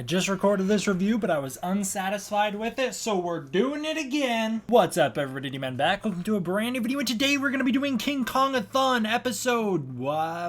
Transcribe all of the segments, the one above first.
just recorded this review, but I was unsatisfied with it, so we're doing it again. What's up, everybody? Man back. Welcome to a brand new video, and today we're going to be doing King Kong-A-Thon episode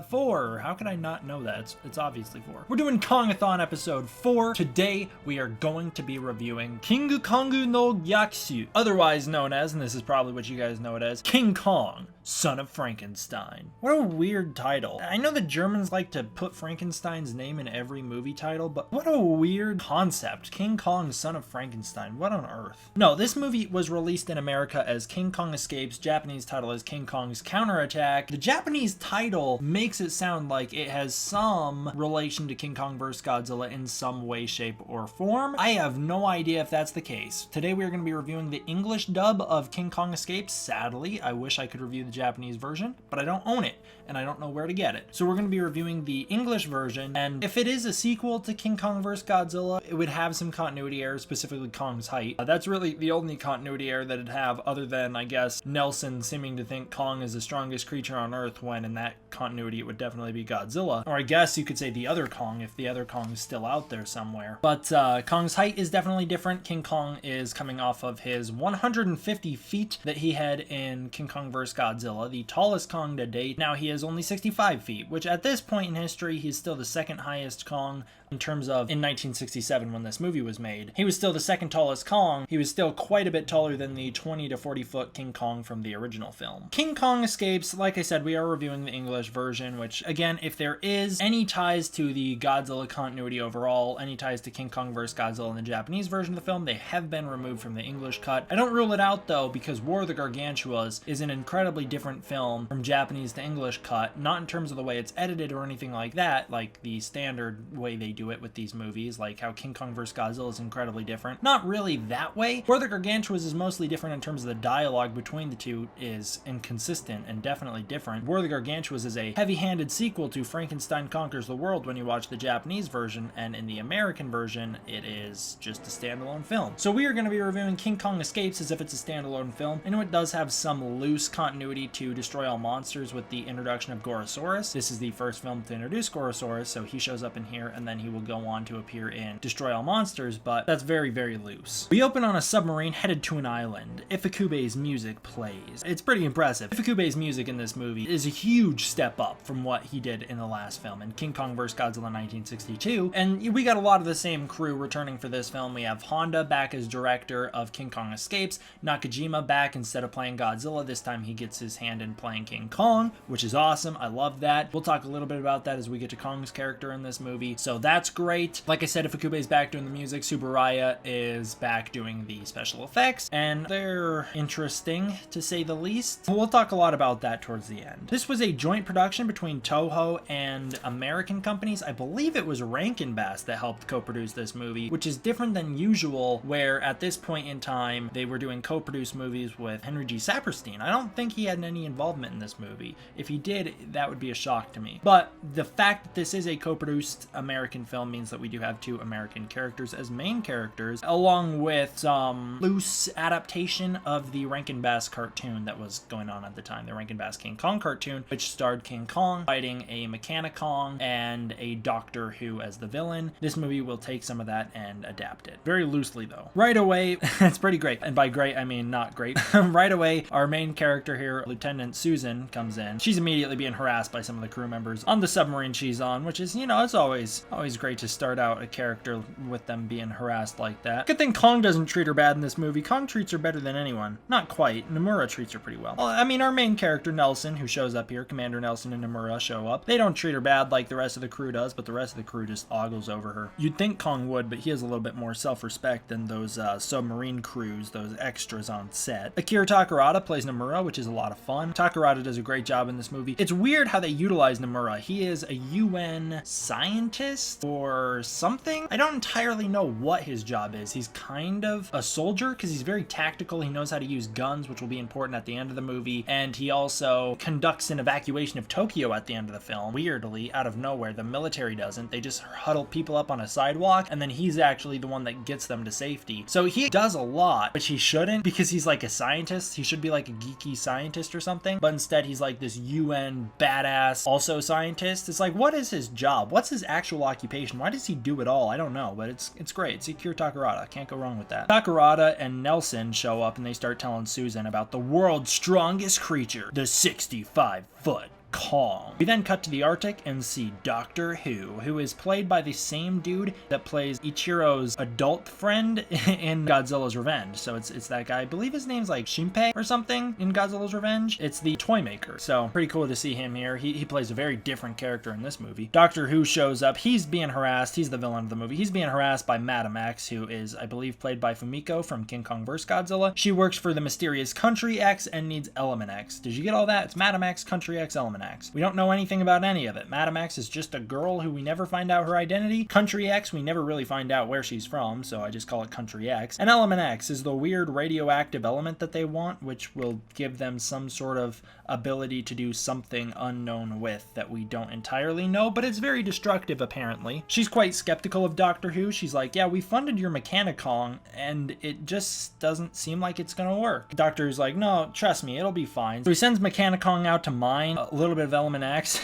4. How could I not know that? It's obviously 4. We're doing Kong-A-Thon episode 4. Today, we are going to be reviewing King Kong no Gyaksu, otherwise known as, and this is probably what you guys know it as, King Kong, Son of Frankenstein. What a weird title. I know the Germans like to put Frankenstein's name in every movie title, but what a weird concept. King Kong, Son of Frankenstein. What on earth? No, this movie was released in America as King Kong Escapes. Japanese title is King Kong's Counterattack. The Japanese title makes it sound like it has some relation to King Kong vs. Godzilla in some way, shape, or form. I have no idea if that's the case. Today we are going to be reviewing the English dub of King Kong Escapes. Sadly, I wish I could review the Japanese version, but I don't own it, and I don't know where to get it. So we're going to be reviewing the English version, and if it is a sequel to King Kong vs. Godzilla, it would have some continuity errors, specifically Kong's height. That's really the only continuity error that it'd have, other than, I guess, Nelson seeming to think Kong is the strongest creature on Earth, when in that continuity it would definitely be Godzilla. Or I guess you could say the other Kong, if the other Kong is still out there somewhere. But Kong's height is definitely different. King Kong is coming off of his 150 feet that he had in King Kong vs. Godzilla, the tallest Kong to date. Now he is only 65 feet, which at this point in history, he's still the second highest Kong in terms of, in 1967 when this movie was made. He was still the second tallest Kong. He was still quite a bit taller than the 20 to 40 foot King Kong from the original film. King Kong Escapes, like I said, we are reviewing the English version, which again, if there is any ties to the Godzilla continuity overall, any ties to King Kong vs. Godzilla in the Japanese version of the film, they have been removed from the English cut. I don't rule it out though, because War of the Gargantuas is an incredibly different film from Japanese to English cut, not in terms of the way it's edited or anything like that, like the standard way they do it with these movies, like how King Kong vs. Godzilla is incredibly different. Not really that way. War of the Gargantuas is mostly different in terms of the dialogue between the two is inconsistent and definitely different. War of the Gargantuas is a heavy-handed sequel to Frankenstein Conquers the World when you watch the Japanese version, and in the American version, it is just a standalone film. So we are going to be reviewing King Kong Escapes as if it's a standalone film. I know it does have some loose continuity to Destroy All Monsters with the introduction of Gorosaurus. This is the first film to introduce Gorosaurus, so he shows up in here, and then he will go on to appear in Destroy All Monsters, but that's very, very loose. We open on a submarine headed to an island. Ifukube's music plays. It's pretty impressive. Ifukube's music in this movie is a huge step up from what he did in the last film, in King Kong vs. Godzilla 1962, and we got a lot of the same crew returning for this film. We have Honda back as director of King Kong Escapes, Nakajima back instead of playing Godzilla. This time he gets his hand in playing King Kong, which is awesome. I love that. We'll talk a little bit about that as we get to Kong's character in this movie, so that's great. Like I said, Ifukube's back doing the music, Tsuburaya is back doing the special effects, and they're interesting to say the least. We'll talk a lot about that towards the end. This was a joint production between Toho and American companies. I believe it was Rankin Bass that helped co-produce this movie, which is different than usual, where at this point in time they were doing co-produced movies with Henry G. Saperstein. I don't think he had any involvement in this movie. If he did, that would be a shock to me. But the fact that this is a co-produced American film means that we do have two American characters as main characters, along with some loose adaptation of the Rankin Bass cartoon that was going on at the time, the Rankin Bass King Kong cartoon, which starred King Kong fighting a Mechana-Kong and a Doctor Who as the villain. This movie will take some of that and adapt it. Very loosely though. Right away, it's pretty great, and by great I mean not great. Right away, our main character here, Lieutenant Susan, comes in. She's immediately being harassed by some of the crew members on the submarine she's on, which is, you know, it's always great to start out a character with them being harassed like that. Good thing Kong doesn't treat her bad in this movie. Kong treats her better than anyone. Not quite. Nomura treats her pretty well. I mean, our main character, Nelson, who shows up here, Commander Nelson and Nomura show up. They don't treat her bad like the rest of the crew does, but the rest of the crew just ogles over her. You'd think Kong would, but he has a little bit more self-respect than those submarine crews, those extras on set. Akira Takarada plays Nomura, which is a lot of fun. Takarada does a great job in this movie. It's weird how they utilize Nomura. He is a UN scientist or something. I don't entirely know what his job is. He's kind of a soldier because he's very tactical. He knows how to use guns, which will be important at the end of the movie. And he also conducts an evacuation of Tokyo at the end of the film. Weirdly, out of nowhere, the military doesn't. They just huddle people up on a sidewalk, and then he's actually the one that gets them to safety. So he does a lot, which he shouldn't, because he's like a scientist. He should be like a geeky scientist scientist or something, but instead he's like this UN badass also scientist. It's like, what is his job? What's his actual occupation? Why does he do it all? I don't know, but it's great. It's Akira Takarada. Can't go wrong with that. Takarada and Nelson show up and they start telling Susan about the world's strongest creature, the 65-foot Kong. We then cut to the Arctic and see Doctor who is played by the same dude that plays Ichiro's adult friend in Godzilla's Revenge. So it's that guy. I believe his name's like Shinpei or something in Godzilla's Revenge. It's the toy maker. So pretty cool to see him here. He plays a very different character in this movie. Doctor Who shows up. He's being harassed. He's the villain of the movie. He's being harassed by Madam X, who is, I believe, played by Fumiko from King Kong Vs Godzilla. She works for the mysterious Country X and needs Element X. Did you get all that? It's Madam X, Country X, Element X. We don't know anything about any of it. Madam X is just a girl who we never find out her identity. Country X, we never really find out where she's from, so I just call it Country X. And Element X is the weird radioactive element that they want, which will give them some sort of ability to do something unknown with that we don't entirely know, but it's very destructive apparently. She's quite skeptical of Doctor Who. She's like, yeah, we funded your Mechanicon and it just doesn't seem like it's gonna work. Doctor Who's like, no, trust me, it'll be fine. So he sends Mechanicon out to mine a little bit of Element X.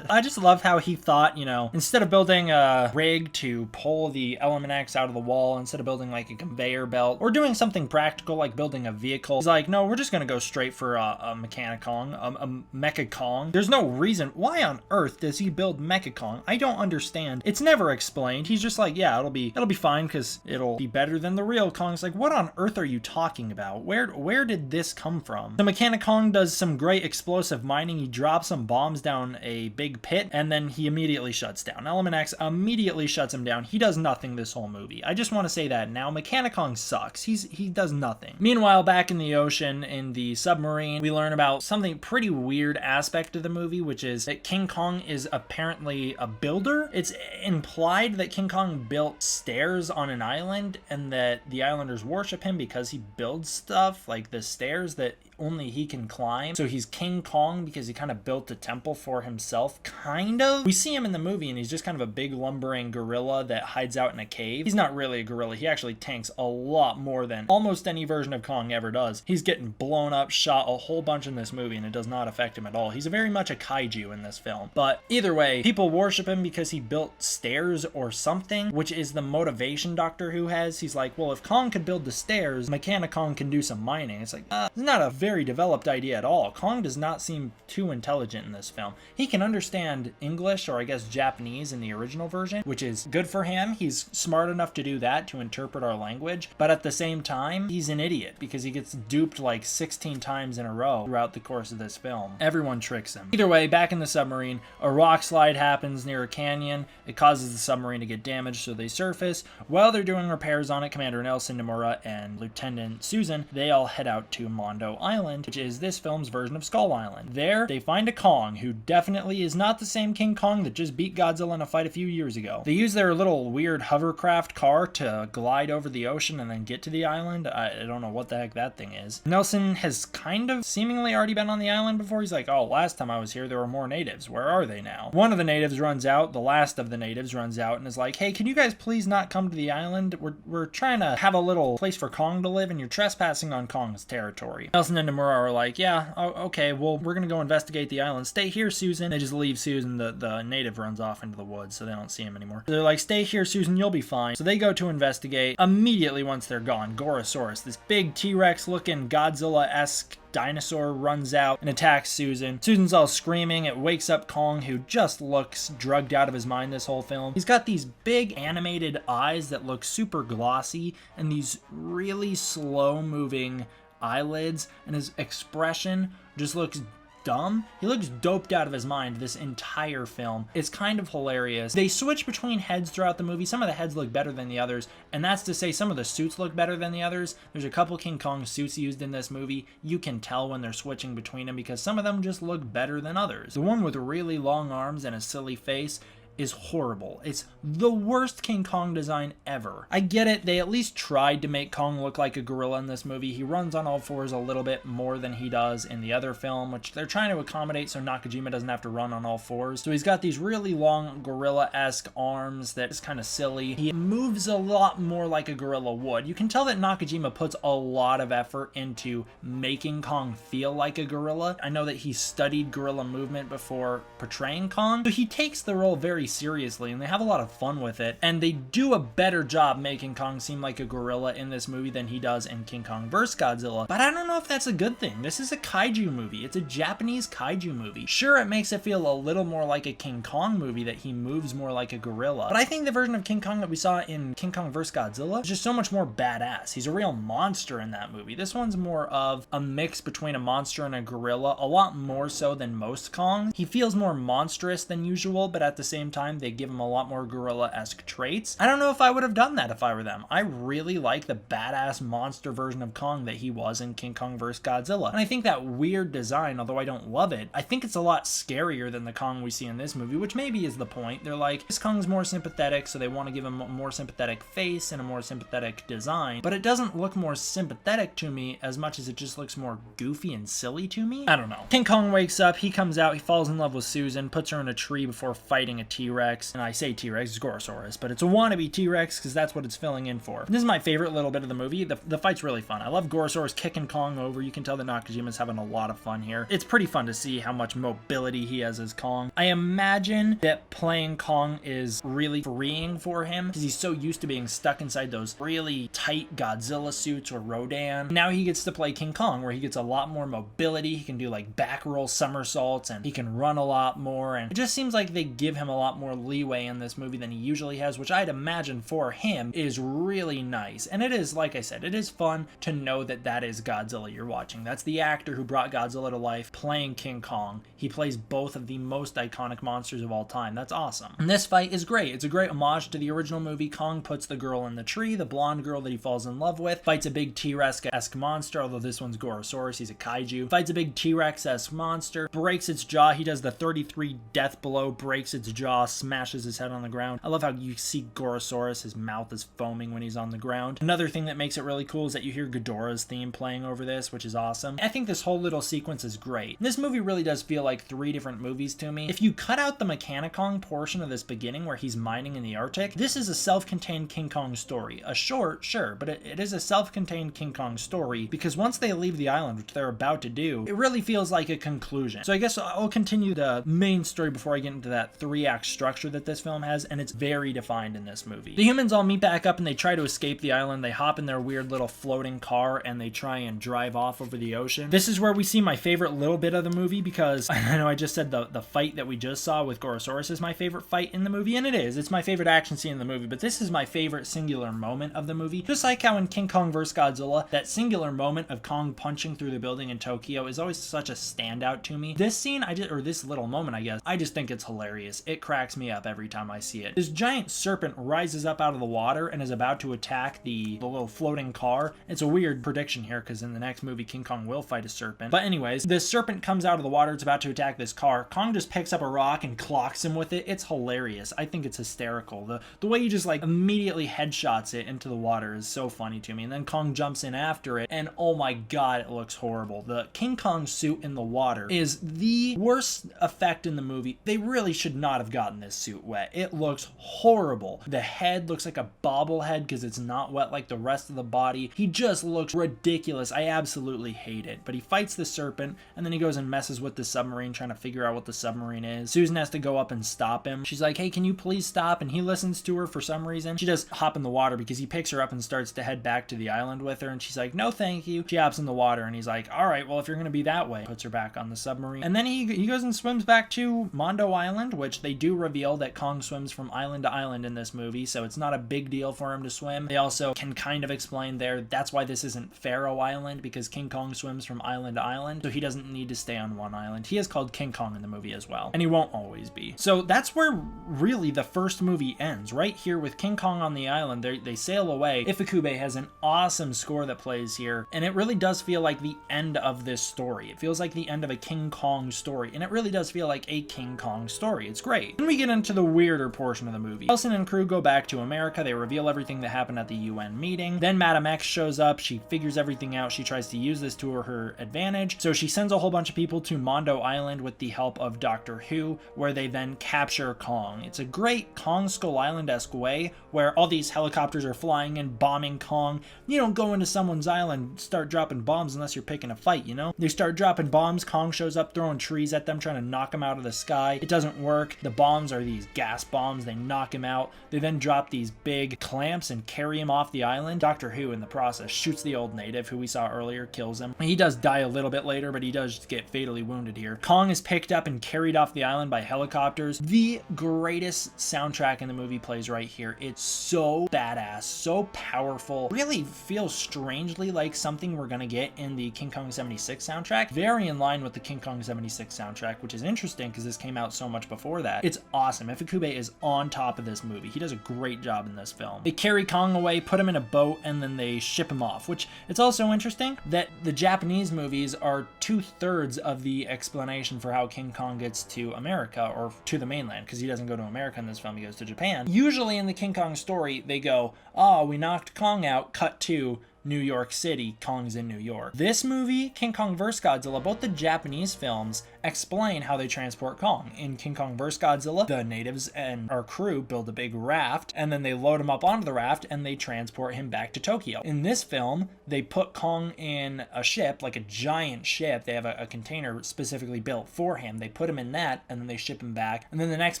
I just love how he thought, you know, instead of building a rig to pull the Element X out of the wall, instead of building like a conveyor belt or doing something practical like building a vehicle, he's like, no, we're just gonna go straight for a Mechanicon. A Mecha Kong. There's no reason. Why on earth does he build Mecha Kong? I don't understand. It's never explained. He's just like, yeah, it'll be fine because it'll be better than the real Kong. It's like, what on earth are you talking about? Where did this come from? The Mechanic Kong does some great explosive mining. He drops some bombs down a big pit and then he immediately shuts down. Element X immediately shuts him down. He does nothing this whole movie. I just want to say that now. Mechanic Kong sucks. He does nothing. Meanwhile, back in the ocean in the submarine, we learn about something pretty weird aspect of the movie, which is that King Kong is apparently a builder. It's implied that King Kong built stairs on an island and that the islanders worship him because he builds stuff like the stairs that only he can climb. So he's King Kong because he kind of built a temple for himself, kind of. We see him in the movie and he's just kind of a big lumbering gorilla that hides out in a cave. He's not really a gorilla. He actually tanks a lot more than almost any version of Kong ever does. He's getting blown up, shot a whole bunch in this movie and it does not affect him at all. He's very much a kaiju in this film. But either way, people worship him because he built stairs or something, which is the motivation Doctor Who has. He's like, well, if Kong could build the stairs, Mechanicon can do some mining. It's like, it's not a very developed idea at all. Kong does not seem too intelligent in this film. He can understand English, or I guess Japanese in the original version, which is good for him. He's smart enough to do that, to interpret our language, but at the same time, he's an idiot because he gets duped like 16 times in a row throughout the course of this film. Everyone tricks him. Either way, back in the submarine, a rock slide happens near a canyon. It causes the submarine to get damaged, so they surface. While they're doing repairs on it, Commander Nelson Nomura and Lieutenant Susan, they all head out to Mondo Island, which is this film's version of Skull Island. There, they find a Kong who definitely is not the same King Kong that just beat Godzilla in a fight a few years ago. They use their little weird hovercraft car to glide over the ocean and then get to the island. I don't know what the heck that thing is. Nelson has kind of seemingly already been on the island before. He's like, oh, last time I was here, there were more natives. Where are they now? One of the natives runs out. The last of the natives runs out and is like, hey, can you guys please not come to the island? We're trying to have a little place for Kong to live and you're trespassing on Kong's territory. Nelson and Nomura are like, yeah, okay, well, we're gonna go investigate the island. Stay here, Susan. They just leave Susan. The native runs off into the woods, so they don't see him anymore. They're like, stay here, Susan, you'll be fine. So they go to investigate. Immediately once they're gone, Gorosaurus, this big T-Rex looking Godzilla-esque dinosaur, runs out and attacks Susan. Susan's all screaming. It wakes up Kong, who just looks drugged out of his mind this whole film. He's got these big animated eyes that look super glossy and these really slow moving eyelids, and his expression just looks dumb. He looks doped out of his mind this entire film. It's kind of hilarious. They switch between heads throughout the movie. Some of the heads look better than the others, and that's to say some of the suits look better than the others. There's a couple King Kong suits used in this movie. You can tell when they're switching between them because some of them just look better than others. The one with really long arms and a silly face is horrible. It's the worst King Kong design ever. I get it, they at least tried to make Kong look like a gorilla in this movie. He runs on all fours a little bit more than he does in the other film, which they're trying to accommodate so Nakajima doesn't have to run on all fours. So he's got these really long gorilla-esque arms that is kind of silly. He moves a lot more like a gorilla would. You can tell that Nakajima puts a lot of effort into making Kong feel like a gorilla. I know that he studied gorilla movement before portraying Kong, so he takes the role very seriously and they have a lot of fun with it, and they do a better job making Kong seem like a gorilla in this movie than he does in King Kong vs. Godzilla. But I don't know if that's a good thing. This is a kaiju movie. It's a Japanese kaiju movie. Sure, it makes it feel a little more like a King Kong movie that he moves more like a gorilla, but I think the version of King Kong that we saw in King Kong vs. Godzilla is just so much more badass. He's a real monster in that movie. This one's more of a mix between a monster and a gorilla, a lot more so than most Kongs. He feels more monstrous than usual, but at the same time, they give him a lot more gorilla-esque traits. I don't know if I would have done that if I were them. I really like the badass monster version of Kong that he was in King Kong vs. Godzilla. And I think that weird design, although I don't love it, I think it's a lot scarier than the Kong we see in this movie, which maybe is the point. They're like, this Kong's more sympathetic, so they want to give him a more sympathetic face and a more sympathetic design, but it doesn't look more sympathetic to me as much as it just looks more goofy and silly to me. I don't know. King Kong wakes up, he comes out, he falls in love with Susan, puts her in a tree before fighting a T-Rex, and I say T-Rex, it's Gorosaurus, but it's a wannabe T-Rex because that's what it's filling in for. This is my favorite little bit of the movie. The fight's really fun. I love Gorosaurus kicking Kong over. You can tell that Nakajima's having a lot of fun here. It's pretty fun to see how much mobility he has as Kong. I imagine that playing Kong is really freeing for him because he's so used to being stuck inside those really tight Godzilla suits or Rodan. Now he gets to play King Kong where he gets a lot more mobility. He can do like back roll somersaults and he can run a lot more, and it just seems like they give him a lot more leeway in this movie than he usually has, which I'd imagine for him is really nice. And it is, like I said, it is fun to know that that is Godzilla you're watching. That's the actor who brought Godzilla to life playing King Kong. He plays both of the most iconic monsters of all time. That's awesome. And this fight is great. It's a great homage to the original movie. Kong puts the girl in the tree, the blonde girl that he falls in love with, fights a big T-Rex-esque monster, although this one's Gorosaurus, he's a kaiju, fights a big T-Rex-esque monster, breaks its jaw, he does the 33 death blow, breaks its jaw, smashes his head on the ground. I love how you see Gorosaurus, his mouth is foaming when he's on the ground. Another thing that makes it really cool is that you hear Ghidorah's theme playing over this, which is awesome. I think this whole little sequence is great. This movie really does feel like 3 different movies to me. If you cut out the Mechanicong portion of this beginning where he's mining in the Arctic, this is a self-contained King Kong story. A short, sure, but it is a self-contained King Kong story because once they leave the island, which they're about to do, it really feels like a conclusion. So I guess I'll continue the main story before I get into that 3-act structure that this film has, and it's very defined in this movie. The humans all meet back up and they try to escape the island. They hop in their weird little floating car and they try and drive off over the ocean. This is where we see my favorite little bit of the movie because I know I just said the fight that we just saw with Gorosaurus is my favorite fight in the movie, and it is. It's my favorite action scene in the movie, but this is my favorite singular moment of the movie. Just like how in King Kong vs. Godzilla, that singular moment of Kong punching through the building in Tokyo is always such a standout to me. This scene, or this little moment, I guess, I just think it's hilarious. It cracks me up every time I see it. This giant serpent rises up out of the water and is about to attack the little floating car. It's a weird prediction here because in the next movie, King Kong will fight a serpent. But anyways, this serpent comes out of the water. It's about to attack this car. Kong just picks up a rock and clocks him with it. It's hilarious. I think it's hysterical. The way he just like immediately headshots it into the water is so funny to me. And then Kong jumps in after it and oh my god, it looks horrible. The King Kong suit in the water is the worst effect in the movie. They really should not have gotten this suit wet. It looks horrible. The head looks like a bobblehead because it's not wet like the rest of the body. He just looks ridiculous. I absolutely hate it. But he fights the serpent and then he goes and messes with the submarine trying to figure out what the submarine is. Susan has to go up and stop him. She's like, hey, can you please stop? And he listens to her for some reason. She does hop in the water because he picks her up and starts to head back to the island with her. And she's like, no, thank you. She hops in the water and he's like, all right, well, if you're going to be that way, puts her back on the submarine. And then he goes and swims back to Mondo Island, which they do reveal that Kong swims from island to island in this movie. So it's not a big deal for him to swim. They also can kind of explain there that's why this isn't Faroe Island because King Kong swims from island to island. So he doesn't need to stay on one island. He is called King Kong in the movie as well. And he won't always be. So that's where really the first movie ends. Right here with King Kong on the island. They sail away. Ifukube has an awesome score that plays here. And it really does feel like the end of this story. It feels like the end of a King Kong story. And it really does feel like a King Kong story. It's great. And we get into the weirder portion of the movie. Nelson and crew go back to America. They reveal everything that happened at the UN meeting. Then Madam X shows up. She figures everything out. She tries to use this to her advantage. So she sends a whole bunch of people to Mondo Island with the help of Doctor Who, where they then capture Kong. It's a great Kong Skull Island-esque way where all these helicopters are flying and bombing Kong. You don't go into someone's island, start dropping bombs unless you're picking a fight, you know? They start dropping bombs. Kong shows up throwing trees at them, trying to knock them out of the sky. It doesn't work. The bombs are these gas bombs. They knock him out. They then drop these big clamps and carry him off the island. Doctor Who, in the process, shoots the old native who we saw earlier, kills him. He does die a little bit later, but he does get fatally wounded here. Kong is picked up and carried off the island by helicopters. The greatest soundtrack in the movie plays right here. It's so badass, so powerful, really feels strangely like something we're gonna get in the King Kong 76 soundtrack. Very in line with the King Kong 76 soundtrack, which is interesting because this came out so much before that. It's awesome. Ifukube is on top of this movie. He does a great job in this film. They carry Kong away, put him in a boat, and then they ship him off, which it's also interesting that the Japanese movies are 2/3 of the explanation for how King Kong gets to America, or to the mainland, because he doesn't go to America in this film, he goes to Japan. Usually in the King Kong story, they go, oh, we knocked Kong out, cut to New York City, Kong's in New York. This movie, King Kong vs. Godzilla, both the Japanese films explain how they transport Kong. In King Kong vs. Godzilla, the natives and our crew build a big raft, and then they load him up onto the raft, and they transport him back to Tokyo. In this film, they put Kong in a ship, like a giant ship. They have a container specifically built for him. They put him in that, and then they ship him back. And then the next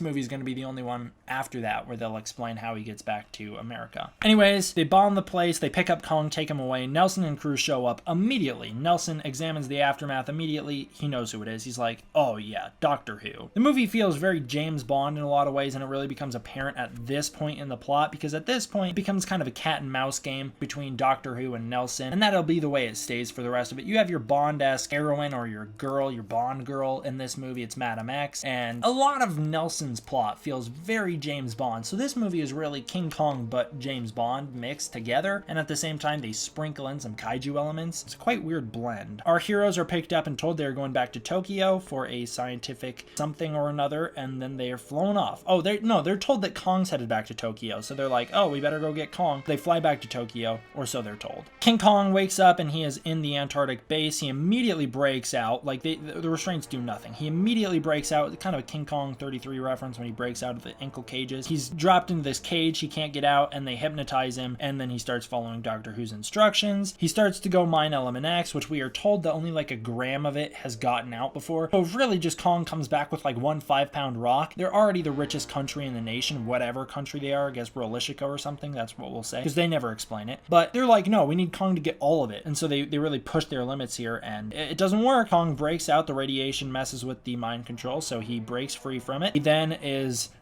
movie is going to be the only one after that where they'll explain how he gets back to America. Anyways, they bomb the place, they pick up Kong, take him away. Nelson and crew show up immediately. Nelson examines the aftermath immediately. He knows who it is. He's like, oh yeah, Doctor Who. The movie feels very James Bond in a lot of ways, and it really becomes apparent at this point in the plot, because at this point it becomes kind of a cat and mouse game between Doctor Who and Nelson, and that'll be the way it stays for the rest of it. You have your Bond-esque heroine, or your girl, your Bond girl. In this movie it's Madam X, and a lot of Nelson's plot feels very James Bond. So this movie is really King Kong but James Bond mixed together, and at the same time they sprinkle in some kaiju elements. It's a quite weird blend. Our heroes are picked up and told they're going back to Tokyo for a scientific something or another, and then they are flown off. Oh, they're told that Kong's headed back to Tokyo, so they're like, oh, we better go get Kong. They fly back to Tokyo, or so they're told. King Kong wakes up and he is in the Antarctic base. He immediately breaks out. Like, the restraints do nothing. He immediately breaks out, kind of a King Kong 33 reference when he breaks out of the ankle cages. He's dropped into this cage, he can't get out, and they hypnotize him, and then he starts following Doctor Who's instructions. He starts to go mine Element X, which we are told that only like a gram of it has gotten out before. So really just Kong comes back with like one 5-pound rock. They're already the richest country in the nation, whatever country they are. I guess Rolishika or something, that's what we'll say, because they never explain it. But they're like, no, we need Kong to get all of it. And so they really push their limits here, and it doesn't work. Kong breaks out. The radiation messes with the mind control, so he breaks free from it. He then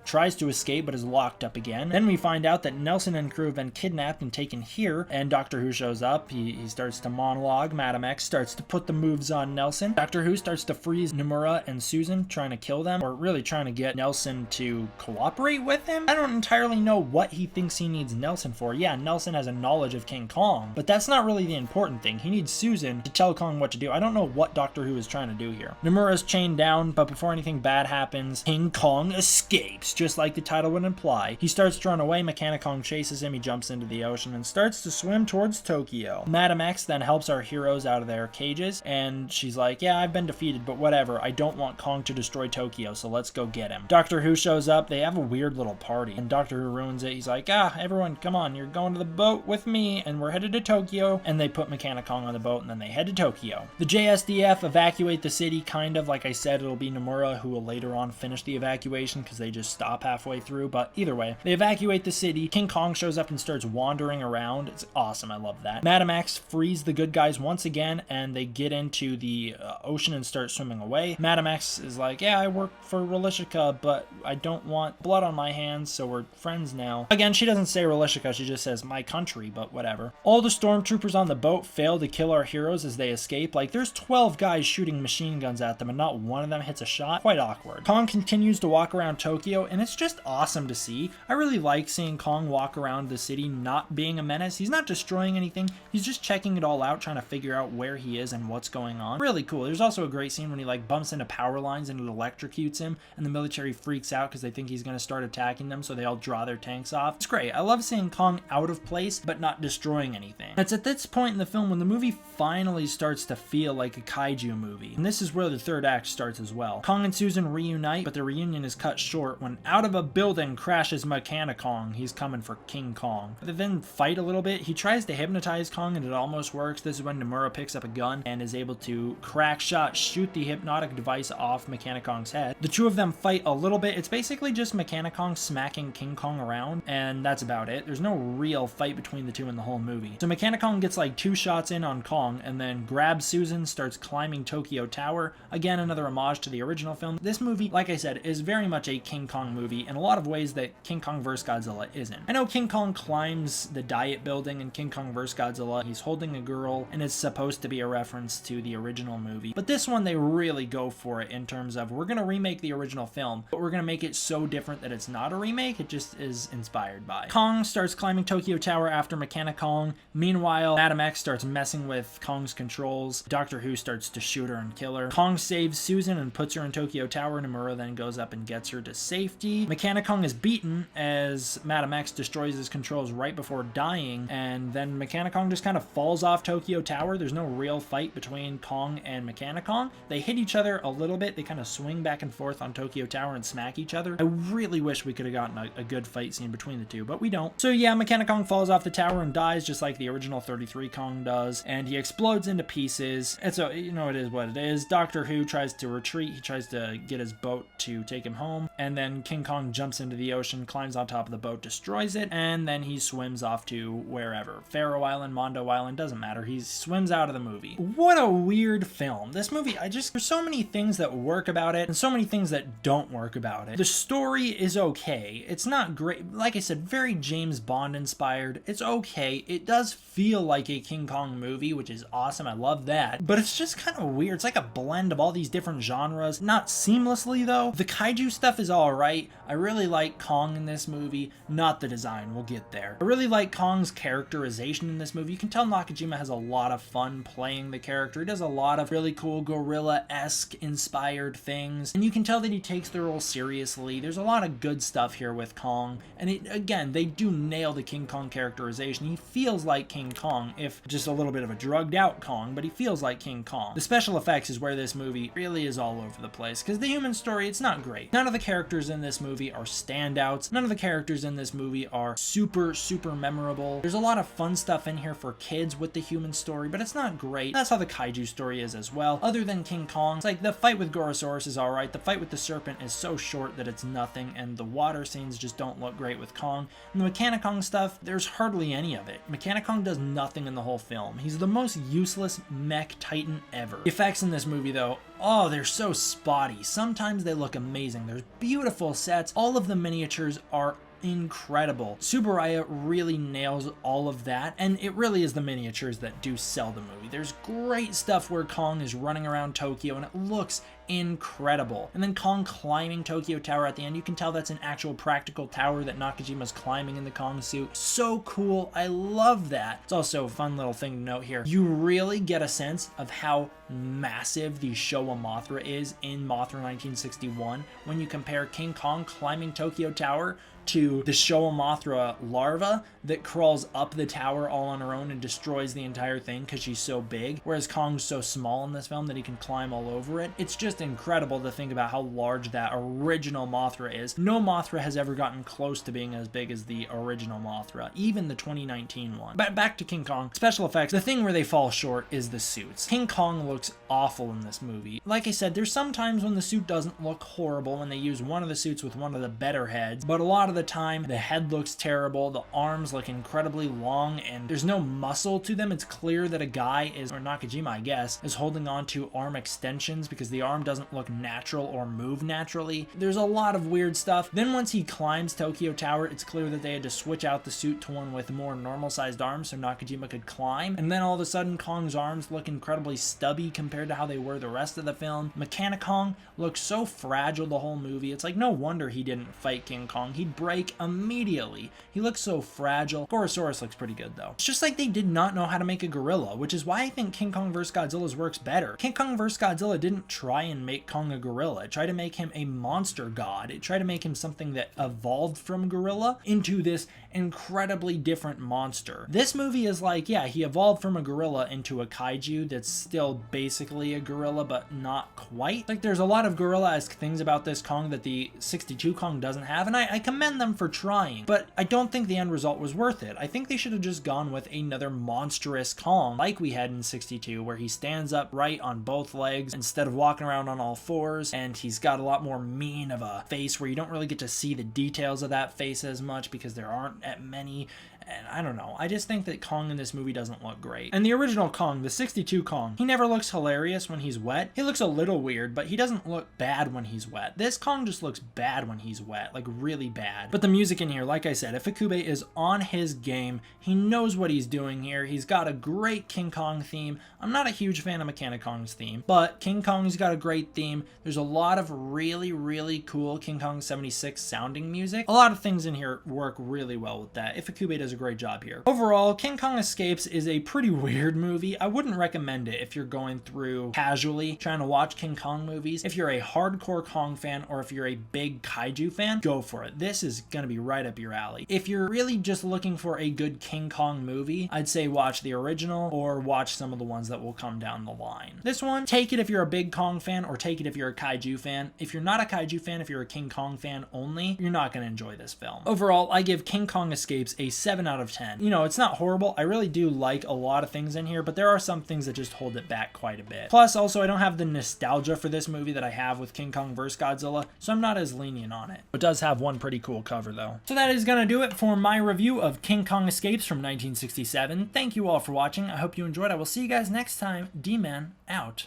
tries to escape, but is locked up again. Then we find out that Nelson and crew have been kidnapped and taken here, and Doctor Who shows up. He starts to monologue. Madam X starts to put the moves on Nelson. Doctor Who starts to freeze Nomura and Susan, trying to kill them, or really trying to get Nelson to cooperate with him. I don't entirely know what he thinks he needs Nelson for. Yeah, Nelson has a knowledge of King Kong, but that's not really the important thing. He needs Susan to tell Kong what to do. I don't know what Doctor Who is trying to do here. Nomura's chained down, but before anything bad happens, King Kong escapes, just like the title would imply. He starts to run away. Mechana-Kong chases him. He jumps into the ocean and starts to swim towards Tokyo. Madam X then helps our heroes out of their cages, and she's like, yeah, I've been defeated, but whatever. I don't want Kong to destroy Tokyo, so let's go get him. Doctor Who shows up. They have a weird little party, and Doctor Who ruins it. He's like, everyone, come on, you're going to the boat with me, and we're headed to Tokyo, and they put Mechana-Kong on the boat, and then they head to Tokyo. The JSDF evacuate the city, kind of. Like I said, it'll be Nomura who will later on finish the evacuation, because they just stop halfway through, but either way, they evacuate the city. King Kong shows up and starts wandering around. It's awesome. I love that. Madam X frees the good guys once again, and they get into the ocean and start swimming away. Madam X is like, yeah, I work for Rolishika, but I don't want blood on my hands, so we're friends now. Again, she doesn't say Rolishika, she just says my country, but whatever. All the stormtroopers on the boat fail to kill our heroes as they escape. Like, there's 12 guys shooting machine guns at them, and not one of them hits a shot. Quite awkward. Kong continues to walk around Tokyo, and it's just awesome to see. I really like seeing Kong walk around the city not being a menace. He's not destroying anything anything. He's just checking it all out, trying to figure out where he is and what's going on. Really cool. There's also a great scene when he like bumps into power lines and it electrocutes him, and the military freaks out because they think he's going to start attacking them, so they all draw their tanks off. It's great. I love seeing Kong out of place but not destroying anything. It's at this point in the film when the movie finally starts to feel like a kaiju movie, and this is where the third act starts as well. Kong and Susan reunite, but the reunion is cut short when out of a building crashes Mecha Kong. He's coming for King Kong. They then fight a little bit. He tries to hypnotize Kong and it almost works. This is when Nomura picks up a gun and is able to crack shot shoot the hypnotic device off Mecha Kong's head. The two of them fight a little bit. It's basically just Mecha Kong smacking King Kong around, and that's about it. There's no real fight between the two in the whole movie. So Mecha Kong gets like 2 shots in on Kong and then grabs Susan, starts climbing Tokyo Tower. Again, another homage to the original film. This movie, like I said, is very much a King Kong movie in a lot of ways that King Kong vs Godzilla isn't. I know King Kong climbs the Diet Building in King Kong vs Godzilla. He's holding a girl, and it's supposed to be a reference to the original movie. But this one, they really go for it in terms of, we're going to remake the original film, but we're going to make it so different that it's not a remake. It just is inspired by. Kong starts climbing Tokyo Tower after Mecha Kong. Meanwhile, Madam X starts messing with Kong's controls. Doctor Who starts to shoot her and kill her. Kong saves Susan and puts her in Tokyo Tower. Nomura then goes up and gets her to safety. Mecha Kong is beaten as Madam X destroys his controls right before dying, and then Mecha Kong just kind of falls off Tokyo Tower. There's no real fight between Kong and Mecha Kong. They hit each other a little bit. They kind of swing back and forth on Tokyo Tower and smack each other. I really wish we could have gotten a good fight scene between the two, but we don't. So yeah, Mecha Kong falls off the tower and dies just like the original 33 Kong does, and he explodes into pieces. It's a, you know, it is what it is. Doctor Who tries to retreat. He tries to get his boat to take him home, and then King Kong jumps into the ocean, climbs on top of the boat, destroys it, and then he swims off to wherever. Faroe Island, Mondo Island, doesn't matter. He swims out of the movie. What a weird film. This movie, there's so many things that work about it and so many things that don't work about it. The story is okay. It's not great. Like I said, very James Bond inspired. It's okay. It does feel like a King Kong movie, which is awesome. I love that. But it's just kind of weird. It's like a blend of all these different genres. Not seamlessly though. The kaiju stuff is alright. I really like Kong in this movie. Not the design. We'll get there. I really like Kong's characterization in this movie. You can tell Nakajima has a lot of fun playing the character. He does a lot of really cool gorilla-esque inspired things. And you can tell that he takes the role seriously. There's a lot of good stuff here with Kong. And again, they do nail the King Kong characterization. He feels like King Kong, if just a little bit of a drugged out Kong, but he feels like King Kong. The special effects is where this movie really is all over the place, because the human story, it's not great. None of the characters in this movie are standouts. None of the characters in this movie are super memorable. There's a lot of fun stuff in here for kids with the human story, but it's not great. That's how the kaiju story is as well. Other than King Kong, it's like the fight with Gorosaurus is alright. The fight with the serpent is so short that it's nothing, and the water scenes just don't look great with Kong. And the Mecha Kong stuff, there's hardly any of it. Mecha Kong does nothing in the whole film. He's the most useless mech titan ever. The effects in this movie though, oh, they're so spotty. Sometimes they look amazing. There's beautiful sets. All of the miniatures are incredible. Tsuburaya really nails all of that, and it really is the miniatures that do sell the movie. There's great stuff where Kong is running around Tokyo and it looks incredible. And then Kong climbing Tokyo Tower at the end, you can tell that's an actual practical tower that Nakajima's climbing in the Kong suit. So cool. I love that. It's also a fun little thing to note here. You really get a sense of how massive the Showa Mothra is in Mothra 1961 when you compare King Kong climbing Tokyo Tower to the Showa Mothra larva that crawls up the tower all on her own and destroys the entire thing because she's so big, whereas Kong's so small in this film that he can climb all over it. It's just incredible to think about how large that original Mothra is. No Mothra has ever gotten close to being as big as the original Mothra, even the 2019 one. But back to King Kong. Special effects, the thing where they fall short is the suits. King Kong looks awful in this movie. Like I said, there's some times when the suit doesn't look horrible and they use one of the suits with one of the better heads, but a lot of the time the head looks terrible, the arms look incredibly long, and there's no muscle to them. It's clear that a guy is, or Nakajima I guess, is holding on to arm extensions because the arm doesn't look natural or move naturally. There's a lot of weird stuff. Then once he climbs Tokyo Tower, it's clear that they had to switch out the suit to one with more normal sized arms so Nakajima could climb, and then all of a sudden Kong's arms look incredibly stubby movie compared to how they were the rest of the film. Kong looks so fragile the whole movie. It's like no wonder he didn't fight King Kong. He'd break immediately. He looks so fragile. Gorosaurus looks pretty good though. It's just like they did not know how to make a gorilla, which is why I think King Kong vs. Godzilla's works better. King Kong vs. Godzilla didn't try and make Kong a gorilla. It tried to make him a monster god. It tried to make him something that evolved from gorilla into this incredibly different monster. This movie is like, yeah, he evolved from a gorilla into a kaiju that's still basically a gorilla, but not quite. Like, there's a lot of gorilla-esque things about this Kong that the 62 Kong doesn't have, and I commend them for trying, but I don't think the end result was worth it. I think they should have just gone with another monstrous Kong like we had in 62, where he stands upright on both legs instead of walking around on all fours, and he's got a lot more mean of a face where you don't really get to see the details of that face as much because there aren't at many. And I don't know, I just think that Kong in this movie doesn't look great. And the original Kong, the 62 Kong, he never looks hilarious when he's wet. He looks a little weird, but he doesn't look bad when he's wet. This Kong just looks bad when he's wet, like really bad. But the music in here, like I said, Ifukube is on his game. He knows what he's doing here. He's got a great King Kong theme. I'm not a huge fan of Kong's theme, but King Kong's got a great theme. There's a lot of really, really cool King Kong 76 sounding music. A lot of things in here work really well with that. Ifukube does a great job here. Overall, King Kong Escapes is a pretty weird movie. I wouldn't recommend it if you're going through casually trying to watch King Kong movies. If you're a hardcore Kong fan or if you're a big kaiju fan, go for it. This is gonna be right up your alley. If you're really just looking for a good King Kong movie, I'd say watch the original or watch some of the ones that will come down the line. This one, take it if you're a big Kong fan or take it if you're a kaiju fan. If you're not a kaiju fan, if you're a King Kong fan only, you're not gonna enjoy this film. Overall, I give King Kong Escapes a 7 out of 10. You know, it's not horrible. I really do like a lot of things in here, but there are some things that just hold it back quite a bit. Plus, also, I don't have the nostalgia for this movie that I have with King Kong vs. Godzilla, so I'm not as lenient on it. It does have one pretty cool cover, though. So that is going to do it for my review of King Kong Escapes from 1967. Thank you all for watching. I hope you enjoyed. I will see you guys next time. D-Man out.